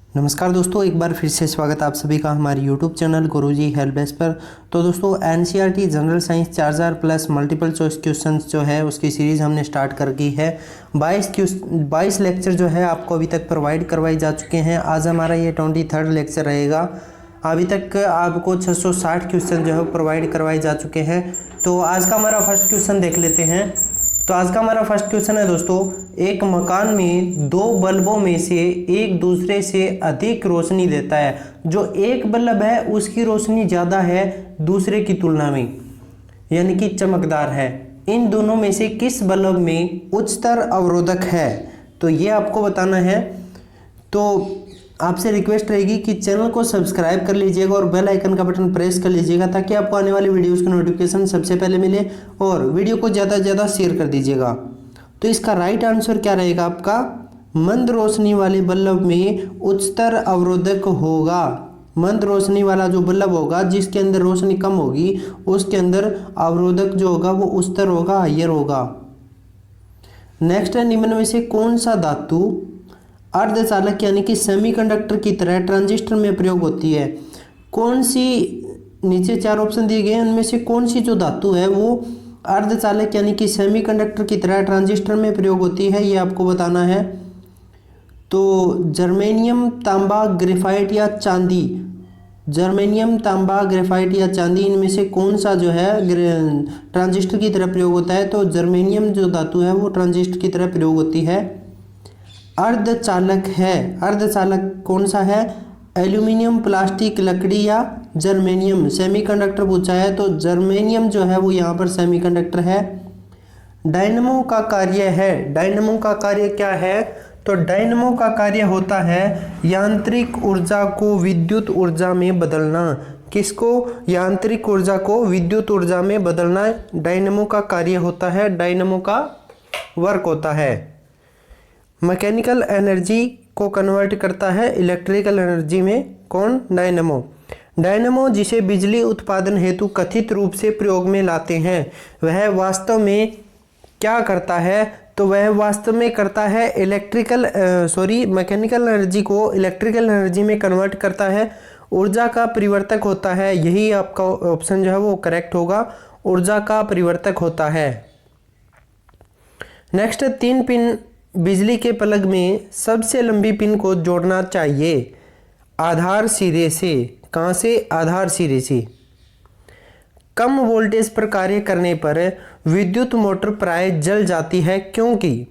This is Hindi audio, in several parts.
नमस्कार दोस्तों, एक बार फिर से स्वागत आप सभी का हमारे YouTube चैनल गुरुजी हेल्प डेस्क पर। तो दोस्तों NCERT general science 4000 plus multiple choice questions जो है उसकी सीरीज़ हमने स्टार्ट कर दी है। 22 लेक्चर जो है आपको अभी तक प्रोवाइड करवाए जा चुके हैं। आज हमारा ये 23rd लेक्चर रहेगा। अभी तक आपको 660 क्वेश्चन जो है प्रोवाइड करवाए जा चुके हैं। तो आज का हमारा फर्स्ट क्वेश्चन देख लेते हैं। तो आज का हमारा फर्स्ट क्वेश्चन है दोस्तों, एक मकान में दो बल्बों में से एक दूसरे से अधिक रोशनी देता है। जो एक बल्ब है उसकी रोशनी ज़्यादा है दूसरे की तुलना में, यानी कि चमकदार है। इन दोनों में से किस बल्ब में उच्चतर अवरोधक है, तो ये आपको बताना है। तो आपसे रिक्वेस्ट रहेगी कि चैनल को सब्सक्राइब कर लीजिएगा और बेल आइकन का बटन प्रेस कर लीजिएगा ताकि आपको आने वाली वीडियोस की नोटिफिकेशन सबसे पहले मिले, और वीडियो को ज़्यादा से ज़्यादा शेयर कर दीजिएगा। तो इसका राइट आंसर क्या रहेगा आपका? मंद रोशनी वाले बल्ब में उच्चतर अवरोधक होगा। मंद रोशनी वाला जो बल्ब होगा जिसके अंदर रोशनी कम होगी उसके अंदर अवरोधक जो होगा वो उच्चतर होगा, हायर होगा। नेक्स्ट है, निम्न में से कौन सा धातु अर्धचालक यानी कि सेमीकंडक्टर की तरह ट्रांजिस्टर में प्रयोग होती है? कौन सी, नीचे 4 ऑप्शन दिए गए हैं, उनमें से कौन सी जो धातु है वो अर्धचालक यानी कि सेमीकंडक्टर की तरह ट्रांजिस्टर में प्रयोग होती है, ये आपको बताना है। तो जर्मेनियम, तांबा, ग्रेफाइट या चांदी। जर्मेनियम, तांबा, ग्रेफाइट या चांदी, इनमें से कौन सा जो है ट्रांजिस्टर की तरह प्रयोग होता है? तो जर्मेनियम जो धातु है वो ट्रांजिस्टर की तरह प्रयोग होती है। अर्धचालक है, अर्धचालक कौन सा है? एल्यूमिनियम, प्लास्टिक, लकड़ी या जर्मेनियम। सेमीकंडक्टर पूछा है तो जर्मेनियम जो है वो यहाँ पर सेमीकंडक्टर है। डायनमो का कार्य है, डायनमो का कार्य क्या है? तो डायनमो का कार्य होता है यांत्रिक ऊर्जा को विद्युत ऊर्जा में बदलना। किसको? यांत्रिक ऊर्जा को विद्युत ऊर्जा में बदलना डायनमो का कार्य होता है, डायनमो का वर्क होता है। मैकेनिकल एनर्जी को कन्वर्ट करता है इलेक्ट्रिकल एनर्जी में, कौन? डायनमो। डायनमो जिसे बिजली उत्पादन हेतु कथित रूप से प्रयोग में लाते हैं वह वास्तव में क्या करता है? तो वह वास्तव में करता है मैकेनिकल एनर्जी को इलेक्ट्रिकल एनर्जी में कन्वर्ट करता है, ऊर्जा का परिवर्तक होता है। यही आपका ऑप्शन जो है वो करेक्ट होगा, ऊर्जा का परिवर्तक होता है। नेक्स्ट, 3 पिन बिजली के प्लग में सबसे लंबी पिन को जोड़ना चाहिए आधार सिरे से। कहाँ से? आधार सिरे से। कम वोल्टेज पर कार्य करने पर विद्युत मोटर प्राय जल जाती है क्योंकि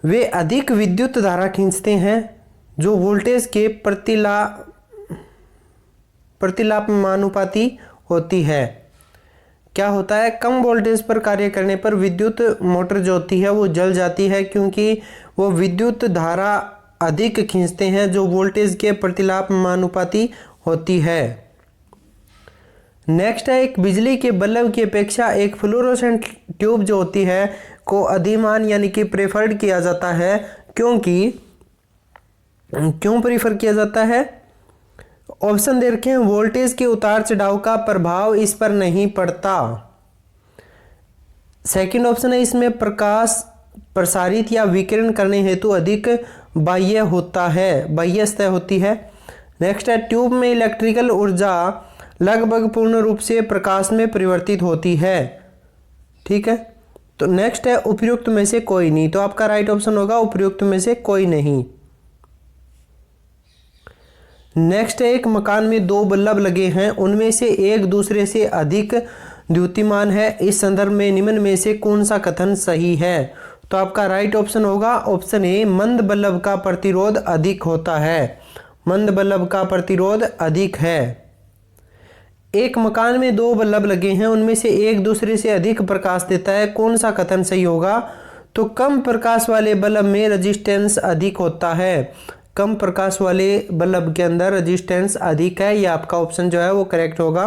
वे अधिक विद्युत धारा खींचते हैं जो वोल्टेज के प्रतिलापानुपाती होती है। क्या होता है? कम वोल्टेज पर कार्य करने पर विद्युत मोटर जो होती है वो जल जाती है क्योंकि वो विद्युत धारा अधिक खींचते हैं जो वोल्टेज के प्रतिलापानुपाती होती है। नेक्स्ट है, एक बिजली के बल्ब की अपेक्षा एक फ्लोरोसेंट ट्यूब जो होती है को अधिमान यानी कि प्रेफर्ड किया जाता है क्योंकि, क्यों प्रेफर किया जाता है? ऑप्शन दे रखे हैं, वोल्टेज के उतार चढ़ाव का प्रभाव इस पर नहीं पड़ता। सेकंड ऑप्शन है, इसमें प्रकाश प्रसारित या विकिरण करने हेतु अधिक बाह्य होता है, बाह्य सतह होती है। नेक्स्ट है, ट्यूब में इलेक्ट्रिकल ऊर्जा लगभग पूर्ण रूप से प्रकाश में परिवर्तित होती है। ठीक है, तो नेक्स्ट है, उपयुक्त में से कोई नहीं। तो आपका राइट ऑप्शन होगा उपयुक्त में से कोई नहीं। नेक्स्ट है, एक मकान में 2 बल्ब लगे हैं, उनमें से एक दूसरे से अधिक द्युतिमान है। इस संदर्भ में निम्न में से कौन सा कथन सही है? तो आपका राइट ऑप्शन होगा ऑप्शन ए, मंद बल्ब का प्रतिरोध अधिक होता है। मंद बल्ब का प्रतिरोध अधिक है। एक मकान में 2 बल्ब लगे हैं, उनमें से एक दूसरे से अधिक प्रकाश देता है, कौन सा कथन सही होगा? तो कम प्रकाश वाले बल्ब में रेजिस्टेंस अधिक होता है। कम प्रकाश वाले बल्ब के अंदर रेजिस्टेंस अधिक है, ये आपका ऑप्शन जो है वो करेक्ट होगा।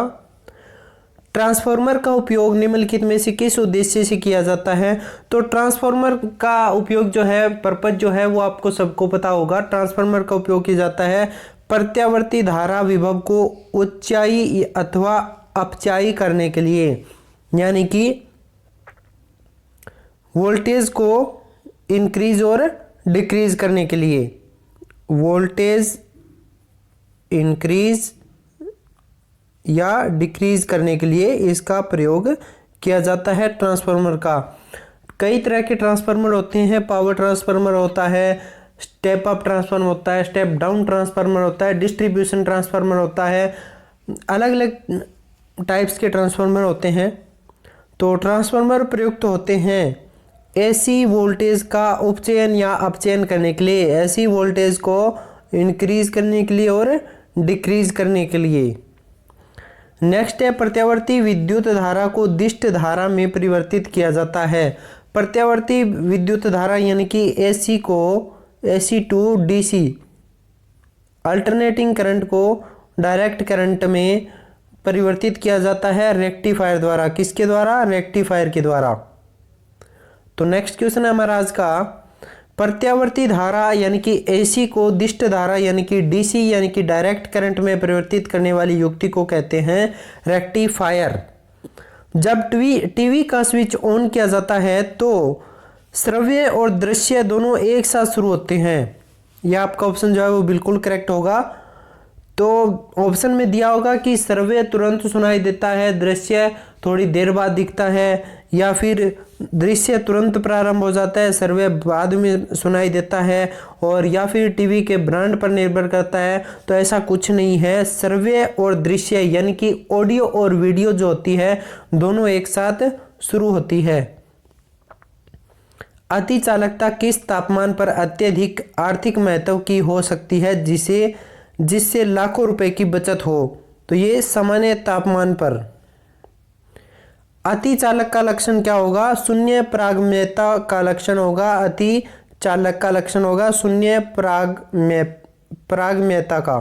ट्रांसफार्मर का उपयोग निम्नलिखित में से किस उद्देश्य से किया जाता है? तो ट्रांसफार्मर का उपयोग जो है, पर्पज जो है वो आपको सबको पता होगा। ट्रांसफार्मर का उपयोग किया जाता है प्रत्यावर्ती धारा विभव को ऊंचाई अथवा अपचाई करने के लिए, यानी कि वोल्टेज को इंक्रीज और डिक्रीज करने के लिए। वोल्टेज इंक्रीज या डिक्रीज करने के लिए इसका प्रयोग किया जाता है ट्रांसफार्मर का। कई तरह के ट्रांसफार्मर होते हैं, पावर ट्रांसफार्मर होता है, स्टेप अप ट्रांसफार्मर होता है, स्टेप डाउन ट्रांसफार्मर होता है, डिस्ट्रीब्यूशन ट्रांसफार्मर होता है, अलग अलग टाइप्स के ट्रांसफार्मर होते हैं। तो ट्रांसफार्मर प्रयुक्त होते हैं एसी वोल्टेज का उपचयन या अपचयन करने के लिए, एसी वोल्टेज को इंक्रीज करने के लिए और डिक्रीज करने के लिए। नेक्स्ट है प्रत्यावर्ती विद्युत धारा को दिष्ट धारा में परिवर्तित किया जाता है। प्रत्यावर्ती विद्युत धारा यानी कि एसी को AC to DC alternating current को डायरेक्ट करंट में परिवर्तित किया जाता है रेक्टिफायर द्वारा। किसके द्वारा? रेक्टिफायर के द्वारा। तो नेक्स्ट क्वेश्चन है हमारा आज का, प्रत्यावर्ती धारा यानी कि एसी को दिष्ट धारा यानी कि डीसी यानी कि डायरेक्ट करंट में परिवर्तित करने वाली युक्ति को कहते हैं रेक्टिफायर। जब टीवी का स्विच ऑन किया जाता है तो श्रव्य और दृश्य दोनों एक साथ शुरू होते हैं। यह आपका ऑप्शन जो है वो बिल्कुल करेक्ट होगा। तो ऑप्शन में दिया होगा कि श्रव्य तुरंत सुनाई देता है, दृश्य थोड़ी देर बाद दिखता है, या फिर दृश्य तुरंत प्रारंभ हो जाता है, श्रव्य बाद में सुनाई देता है, और या फिर टीवी के ब्रांड पर निर्भर करता है। तो ऐसा कुछ नहीं है, श्रव्य और दृश्य यानी कि ऑडियो और वीडियो जो होती है दोनों एक साथ शुरू होती है। अति चालकता किस तापमान पर अत्यधिक आर्थिक महत्व की हो सकती है जिससे लाखों रुपए की बचत हो? तो ये सामान्य तापमान पर। अति चालक का लक्षण क्या होगा? शून्य प्रागम्यता का लक्षण होगा। अति चालक का लक्षण होगा शून्य प्रागम्यता का।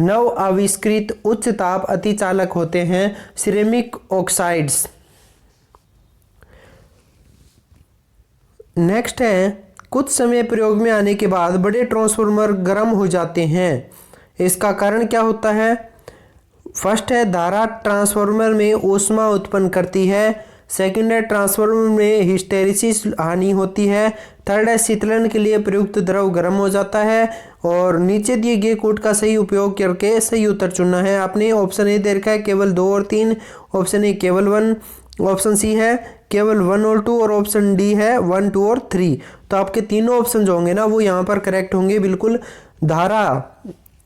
नव आविष्कृत उच्च ताप अति चालक होते हैं सिरेमिक ऑक्साइड्स। नेक्स्ट है, कुछ समय प्रयोग में आने के बाद बड़े ट्रांसफार्मर गर्म हो जाते हैं, इसका कारण क्या होता है? फर्स्ट है, धारा ट्रांसफार्मर में ऊष्मा उत्पन्न करती है। सेकंड है, ट्रांसफार्मर में हिस्टैरिसीस हानि होती है। थर्ड है, शीतलन के लिए प्रयुक्त द्रव गर्म हो जाता है। और नीचे दिए गए कोड का सही उपयोग करके सही उत्तर चुनना है। आपने ऑप्शन ए दे रखा है केवल 2 और 3, ऑप्शन ए केवल 1, ऑप्शन सी है केवल 1 और 2, और ऑप्शन डी है 1, 2 और 3। तो आपके तीनों ऑप्शन जो होंगे ना वो यहाँ पर करेक्ट होंगे बिल्कुल। धारा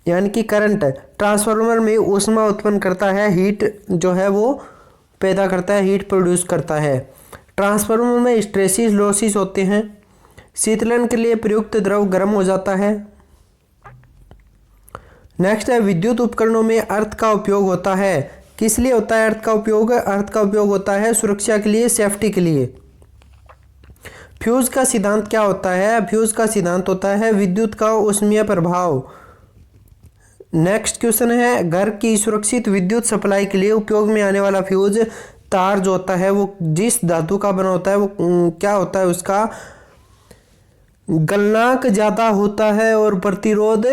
यानी कि करंट ट्रांसफार्मर में ऊष्मा उत्पन्न करता है, हीट जो है वो पैदा करता है, हीट प्रोड्यूस करता है। ट्रांसफार्मर में स्ट्रेसिस लॉसिस होते हैं। शीतलन के लिए प्रयुक्त द्रव गर्म हो जाता है। नेक्स्ट है, विद्युत उपकरणों में अर्थ का उपयोग होता है। किस लिए होता है अर्थ का उपयोग? अर्थ का उपयोग होता है सुरक्षा के लिए, सेफ्टी के लिए। फ्यूज का सिद्धांत क्या होता है? फ्यूज का सिद्धांत होता है विद्युत का ऊष्मीय प्रभाव। नेक्स्ट क्वेश्चन है, घर की सुरक्षित विद्युत सप्लाई के लिए उपयोग में आने वाला फ्यूज तार जो होता है वो जिस धातु का बना होता है वो क्या होता है? उसका गलनांक ज़्यादा होता है और प्रतिरोध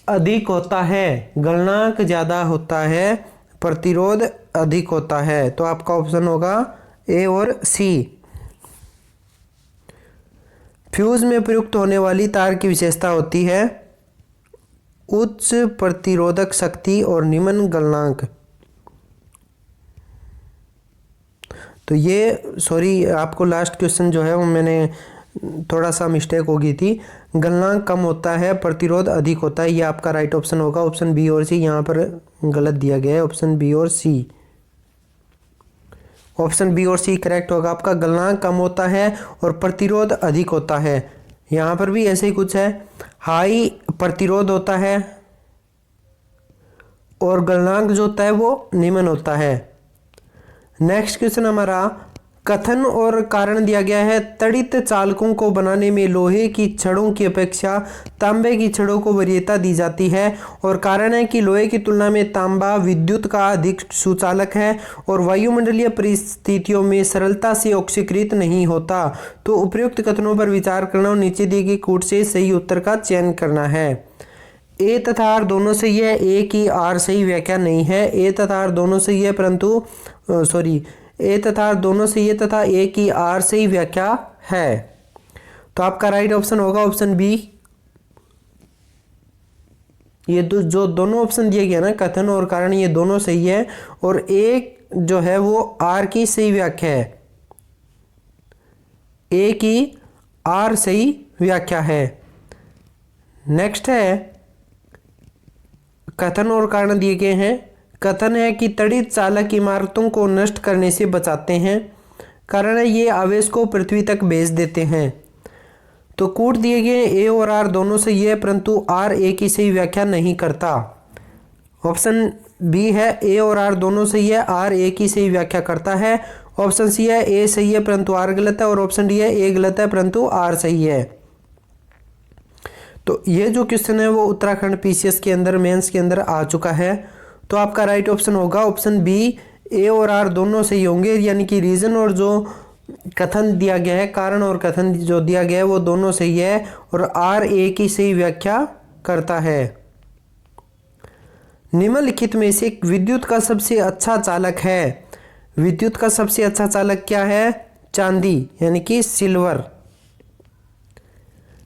अधिक होता है। गलनांक ज़्यादा होता है, प्रतिरोध अधिक होता है। तो आपका ऑप्शन होगा ए और सी। फ्यूज में प्रयुक्त होने वाली तार की विशेषता होती है उच्च प्रतिरोधक शक्ति और निम्न गलनांक। तो ये सॉरी आपको लास्ट क्वेश्चन जो है वो मैंने थोड़ा सा मिस्टेक हो गई थी। गलनांक कम होता है, प्रतिरोध अधिक होता है। ये आपका राइट ऑप्शन होगा। ऑप्शन बी और सी यहाँ पर गलत दिया गया है। ऑप्शन बी और सी, ऑप्शन बी और सी करेक्ट होगा आपका। गलनांक कम होता है और प्रतिरोध अधिक होता है। यहाँ पर भी ऐसे ही कुछ है, हाई प्रतिरोध होता है और गलनांक जो होता है वो निम्न होता है। नेक्स्ट क्वेश्चन हमारा, कथन और कारण दिया गया है। तड़ित चालकों को बनाने में लोहे की छड़ों की अपेक्षा तांबे की छड़ों को वरीयता दी जाती है, और कारण है कि लोहे की तुलना में तांबा विद्युत का अधिक सुचालक है और वायुमंडलीय परिस्थितियों में सरलता से ऑक्सीकृत नहीं होता। तो उपयुक्त कथनों पर विचार करना और नीचे दिए गए कोड से सही उत्तर का चयन करना है। ए तथा आर दोनों सही है, ए की आर सही व्याख्या नहीं है। ए तथा आर दोनों सही है परंतु ए तथा आर दोनों सही है तथा ए की आर सही व्याख्या है। तो आपका राइट ऑप्शन होगा ऑप्शन बी। ये जो दोनों ऑप्शन दिए गए ना, कथन और कारण, ये दोनों सही है। और एक जो है वो आर की सही व्याख्या है, ए की आर सही व्याख्या है। नेक्स्ट है कथन और कारण दिए गए हैं। कथन है कि तड़ित चालक इमारतों को नष्ट करने से बचाते हैं। कारण है ये आवेश को पृथ्वी तक भेज देते हैं। तो कूट दिए गए ए और आर दोनों सही है, परंतु आर ए की सही व्याख्या नहीं करता। ऑप्शन बी है ए और आर दोनों सही है, आर ए की सही व्याख्या करता है। ऑप्शन सी है ए सही है परंतु आर गलत है, और ऑप्शन डी है ए गलत है परंतु आर सही है। तो ये जो क्वेश्चन है वो उत्तराखंड पीसीएस के अंदर मेंस के अंदर आ चुका है। तो आपका राइट ऑप्शन होगा ऑप्शन बी, ए और आर दोनों सही होंगे, यानी कि रीजन और जो कथन दिया गया है, कारण और कथन जो दिया गया है वो दोनों सही है, और आर ए की सही व्याख्या करता है। निम्नलिखित में से विद्युत का सबसे अच्छा चालक है। विद्युत का सबसे अच्छा चालक क्या है? चांदी, यानी कि सिल्वर।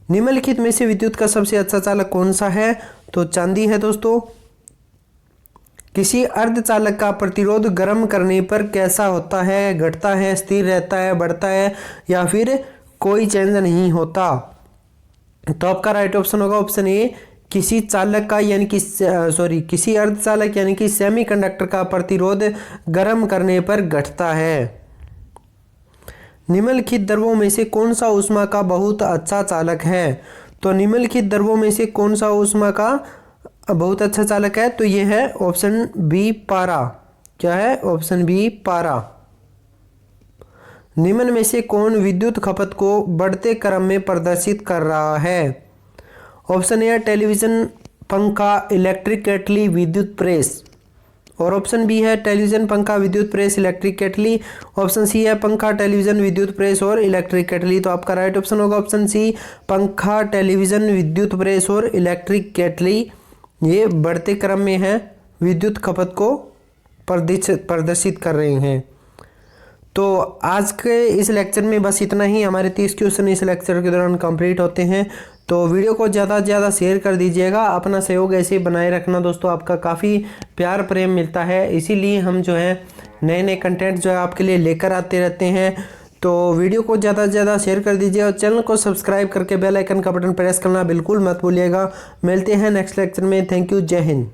निम्नलिखित में से विद्युत का सबसे अच्छा चालक कौन सा है? तो चांदी है दोस्तों। किसी अर्धचालक का प्रतिरोध गर्म करने पर कैसा होता है? घटता है, स्थिर रहता है, बढ़ता है, या फिर कोई चेंज नहीं होता? तो आपका राइट ऑप्शन होगा ऑप्शन ए, किसी चालक का यानी कि किसी अर्धचालक यानी कि सेमीकंडक्टर का प्रतिरोध गर्म करने पर घटता है। निम्नलिखित द्रव्यों में से कौन सा ऊष्मा का बहुत अच्छा चालक है? तो निम्नलिखित द्रव्यों में से कौन सा ऊष्मा का बहुत अच्छा चालक है? तो ये है ऑप्शन बी, पारा। क्या है? ऑप्शन बी, पारा। निम्न में से कौन विद्युत खपत को बढ़ते क्रम में प्रदर्शित कर रहा है? ऑप्शन ए टेलीविजन, पंखा, इलेक्ट्रिक केटली, विद्युत प्रेस। और ऑप्शन बी है टेलीविजन, पंखा, विद्युत प्रेस, इलेक्ट्रिक केटली। ऑप्शन सी है पंखा, टेलीविजन, विद्युत प्रेस और इलेक्ट्रिक केटली। तो आपका राइट ऑप्शन होगा ऑप्शन सी, पंखा, टेलीविजन, विद्युत प्रेस और इलेक्ट्रिक केटली। ये बढ़ते क्रम में है, विद्युत खपत को प्रदर्शित कर रहे हैं। तो आज के इस लेक्चर में बस इतना ही। हमारे 30 क्वेश्चन इस लेक्चर के दौरान कंप्लीट होते हैं। तो वीडियो को ज़्यादा से ज़्यादा शेयर कर दीजिएगा। अपना सहयोग ऐसे ही बनाए रखना दोस्तों, आपका काफ़ी प्यार प्रेम मिलता है, इसीलिए हम जो है नए नए कंटेंट जो है आपके लिए लेकर आते रहते हैं। तो वीडियो को ज़्यादा से ज़्यादा शेयर कर दीजिए और चैनल को सब्सक्राइब करके बेल आइकन का बटन प्रेस करना बिल्कुल मत भूलिएगा। मिलते हैं नेक्स्ट लेक्चर में। थैंक यू, जय हिंद।